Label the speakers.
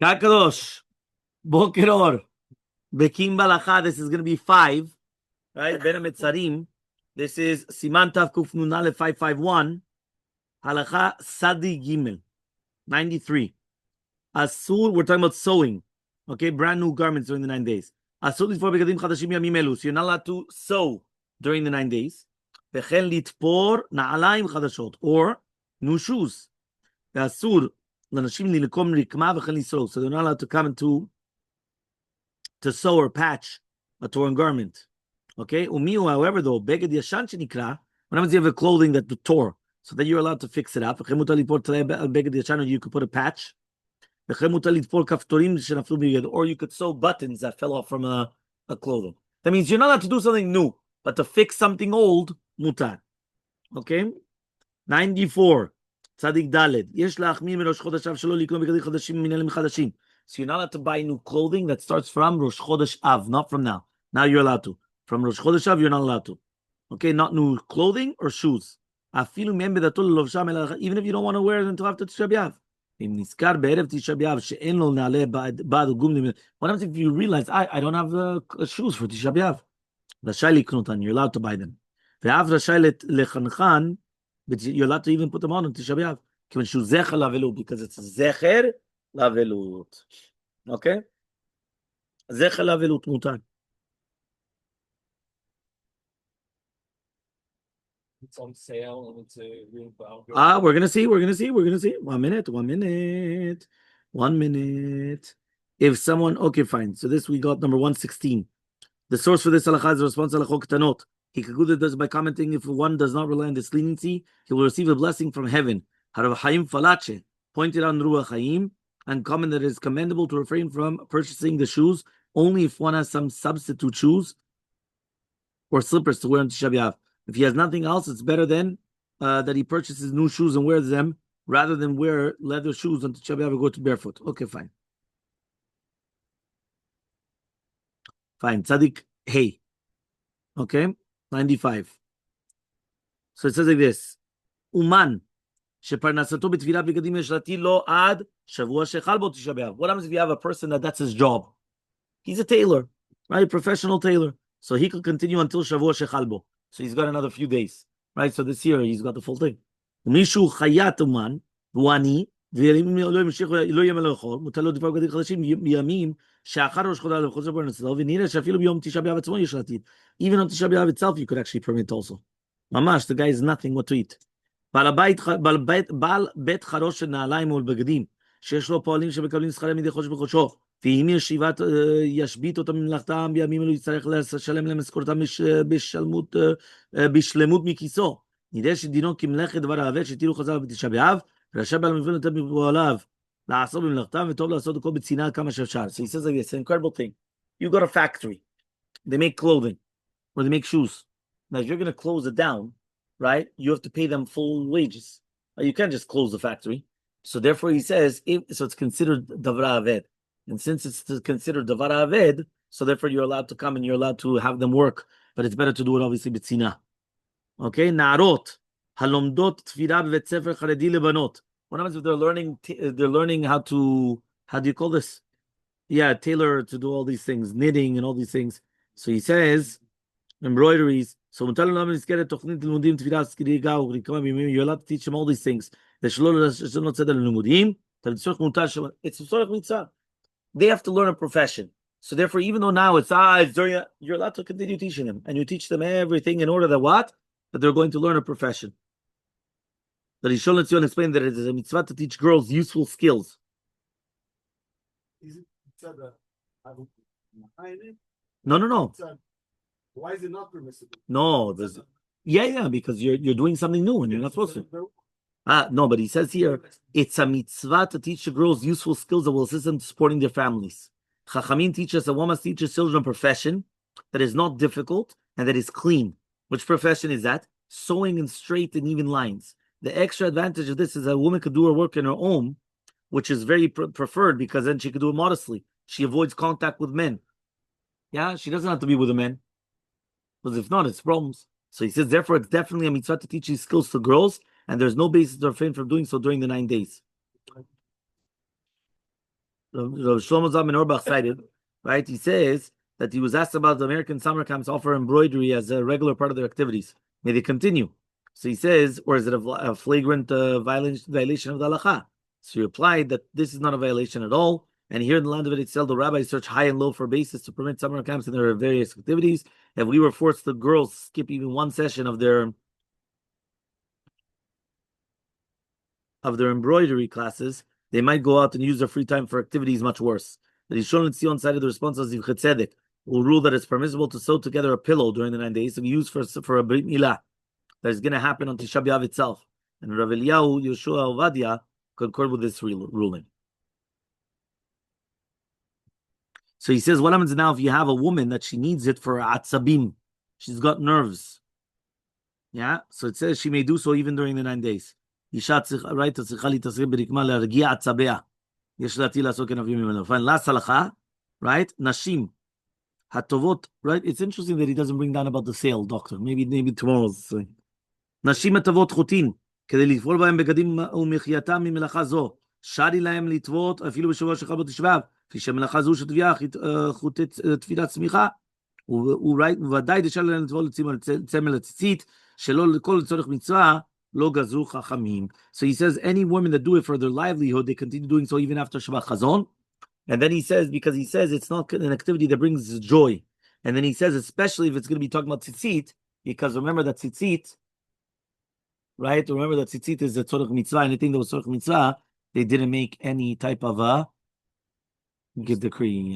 Speaker 1: Kakadosh, Boker Or, Bekiim Bahalacha. This is going to be 5, right? Ben Ametzarim. This is Siman Tav Kuf Nun Aleph 551. Halacha Sadi Gimel 93. Asur. We're talking about sewing. Okay, brand new garments during the 9 days. Asur litfor begadim chadashim yamim elu. So you're not allowed to sew during the 9 days. V'chen litpor na'alayim chadashot, or new shoes. Asur l'nashim nilikom rikma v'chen lisro. So they're not allowed to come into to sew or patch a torn garment. Okay, umiu, however, though beged yashan shenikra, what happens if you have a clothing that tore? So then you're allowed to fix it up. You could put a patch. Or you could sew buttons that fell off from a clothing. That means you're not allowed to do something new, but to fix something old, mutar. Okay? 94. Tzadik Daled. So you're not allowed to buy new clothing that starts from Rosh Chodesh Av, not from now. Now you're allowed to. From Rosh Chodesh Av, you're not allowed to. Okay? Not new clothing or shoes. Even if you don't want to wear it until after Tisha B'Av. What happens if you realize I don't have shoes for Tisha B'Av? You're allowed to buy them. You're allowed to even put them on Tisha B'Av because it's zecher lavelut. Okay? Zecher lavelut mutar.
Speaker 2: It's on sale and it's a real value.
Speaker 1: We're gonna see. 1 minute. If someone, okay, fine. So this we got number 116. The source for this halakha is the response halachot ketanot. He concluded this by commenting: if one does not rely on this leniency, he will receive a blessing from heaven. Harav Chaim Falache pointed on Ruach Chaim and commented that it is commendable to refrain from purchasing the shoes only if one has some substitute shoes or slippers to wear on Tisha B'Av. If he has nothing else, it's better then that he purchases new shoes and wears them rather than wear leather shoes on Tisha B'Av and go to barefoot. Okay, fine. Fine. Tzadik Hey. Okay, 95. So it says like this: Uman sheparnasato b'tvilat b'gadim yeshlati lo ad shavua shechal bo Tisha B'Av. What happens if you have a person that's his job? He's a tailor, right? A professional tailor. So he could continue until shavua shechal bo. So he's got another few days, right? So this year he's got the full thing. Mishu chayat uman v'ani v'yalim lo yemelo mutar lo dvar gadim chadashim yamim she'achar rosh chodesh lechozer bar netzlo v'nira she'afilu b'yom Tisha B'Av atzmo yesh latid. Even on Tisha B'Av itself, you could actually permit also. Mamash, the guy has nothing what to eat. Bal bet charosh na'alayim ul begadim sheyesh lo po'alim shemekablim schar midei chodesh b'chodesho. ואם ישבית אותם ממלאכתם בימים אלו יצטרך לשלם להם משכורתם בשלמות מכיסו. נראה שדינו כמלאכת דבר האבד שתראו חז"ל בתשעה באב, ורשע בעל המבנה נותן מפועליו לעשות במלאכתם, וטוב לעשות הכל בצנעה כמה שאפשר. So he says like this, it's an incredible thing. You go to a factory, they make clothing, or they make shoes. Now if you're going to close it down, right, you have to pay them full wages. You can't just close the factory. So therefore he says, so it's considered davar aved. And since it's considered davar aved, so therefore you're allowed to come and you're allowed to have them work, but it's better to do it obviously b'tzina. Okay, na'arot halomdot tfira b'vet sefer charedi lebanot. What happens if they're learning how do you call this? Yeah, tailor, to do all these things, knitting and all these things. So he says embroideries. So you're allowed to teach them all these things. It's they have to learn a profession. So therefore, even though now it's during, you're allowed to continue teaching them. And you teach them everything in order that what? That they're going to learn a profession. That Rishon LeZion explained that it is a mitzvah to teach girls useful skills.
Speaker 2: Is it
Speaker 1: No.
Speaker 2: Why is it not permissible?
Speaker 1: No, because you're doing something new and you're not supposed to. No, but he says here, it's a mitzvah to teach the girls useful skills that will assist them to supporting their families. Chachamim teach us that one must teach his children a profession that is not difficult and that is clean. Which profession is that? Sewing in straight and even lines. The extra advantage of this is that a woman could do her work in her home, which is very preferred because then she could do it modestly. She avoids contact with men. Yeah, she doesn't have to be with a man. Because if not, it's problems. So he says, therefore, it's definitely a mitzvah to teach these skills to girls, and there's no basis to refrain from doing so during the 9 days. Shlomo Zalman Auerbach cited, right? He says that he was asked about the American summer camps offer embroidery as a regular part of their activities. May they continue? So he says, or is it a flagrant violation of the halacha? So he replied that this is not a violation at all. And here in the land of Israel, the rabbis search high and low for basis to permit summer camps in their various activities. If we were forced the girls skip even one session of their embroidery classes, they might go out and use their free time for activities much worse. The Rishon LeZion cited the response of Zivchet Tzedek, will rule that it's permissible to sew together a pillow during the 9 days to be used for a Brit Milah that is going to happen on Tisha B'Av itself. And Rav Eliyahu, Yeshua, Ovadia concord with this ruling. So he says, what happens now if you have a woman that she needs it for atzabim? She's got nerves. Yeah, so it says she may do so even during the 9 days. Right? Fine, last halacha, right? Nashim. Hatovot, right? It's interesting that he doesn't bring down about the sale, doctor. Maybe tomorrow's. נשים הטבות חוטין, כדי לפעול בהם בגדים ומחייתם ממלאכה זו. שרי להם לטוות אפילו בשבוע של חבות תשבב, כפי שמלאכה זו שתביעה חוטי תפילת צמיחה, וודאי דשאר להם לטוות צמל הציצית, שלא לכל צורך מצווה, לא גזרו חכמים. So he says, any women that do it for their livelihood, they continue doing so even after Shabbat Chazon. And then he says, because he says it's not an activity that brings joy. And then he says, especially if it's going to be talking about tzitzit, because remember that tzitzit, right? Remember that tzitzit is a tzorach mitzvah. Anything that was tzorach mitzvah, they didn't make any type of a decree.